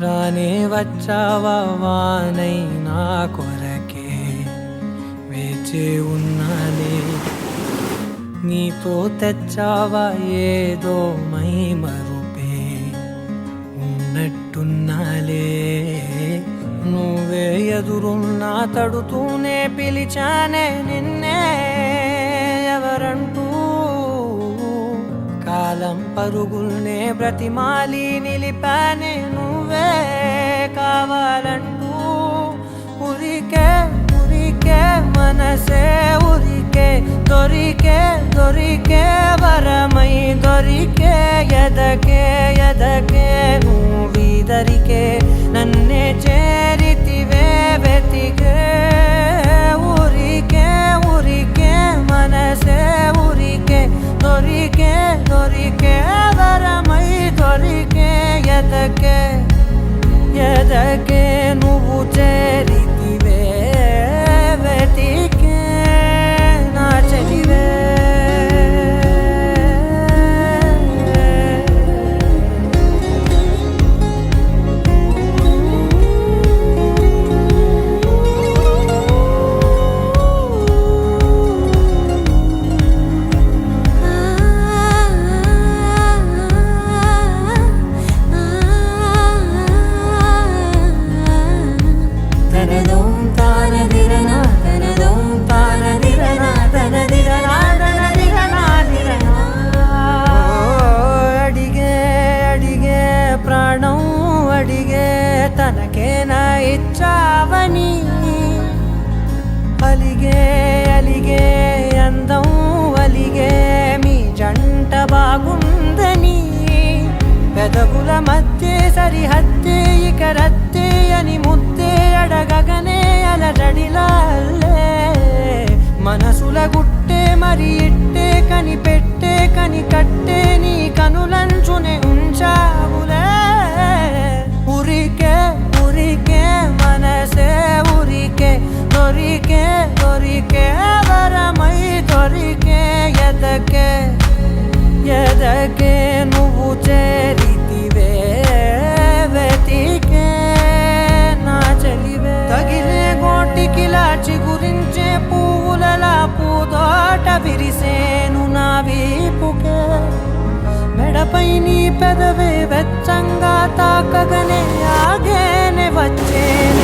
రానే వచ్చావా వానై నా కొరకే వేచి ఉన్నాలే, నీతో తెచ్చావా ఏదో మై మరుపే ఉన్నట్టున్నాలే. నువ్వే ఎదురున్నా తడుతూనే పిలిచానే నిన్నే ఎవరంటూ, కాలం పరుగుల్నే బ్రతిమాలి నిలిపానే నువ్వే కావాలంటూ. ఉరికే ఉరికే మనసే ఉరికే, దొరికే దొరికే వరమై దొరికే, ఎదకే ఎదకే నువ్వీదరికే నన్నే చేరితివే వెతికే. ఉరికే ఉరికే మనసే ఉరికే, దొరికే దొరికే వరమై దొరికే, ఎదకే ఎదకే నువ్వు చేరితివే వెతికే నా చెలివే. తనకేనా ఇచ్చావని అలిగే అలిగే అందం అలిగే మీ జంట బాగుందని, పెదవుల మధ్య సరిహద్దే ఇక రద్దే అని ముద్దే అడగగనే అలజడిలా అల్లే. మనసుల గుట్టే మరి ఇట్టే కనిపెట్టే కని కట్టే నీ కనులంచునే ఉంచావులే. ఉరికే ఉరికే మనసే ఉరికే, దొరికే దొరికే వరమై దొరికే, ఎదకే ఎదకే నువ్వు చేరితివే వెతికే నా చెలివే. తగిలే గోటికిలా చిగురించే పువ్వులలా పూదోట విరిసేను నా వీపుకే, మెడపై నీ పెదవే వెచ్చంగా తాకగనే ఆగేనే వచ్చేను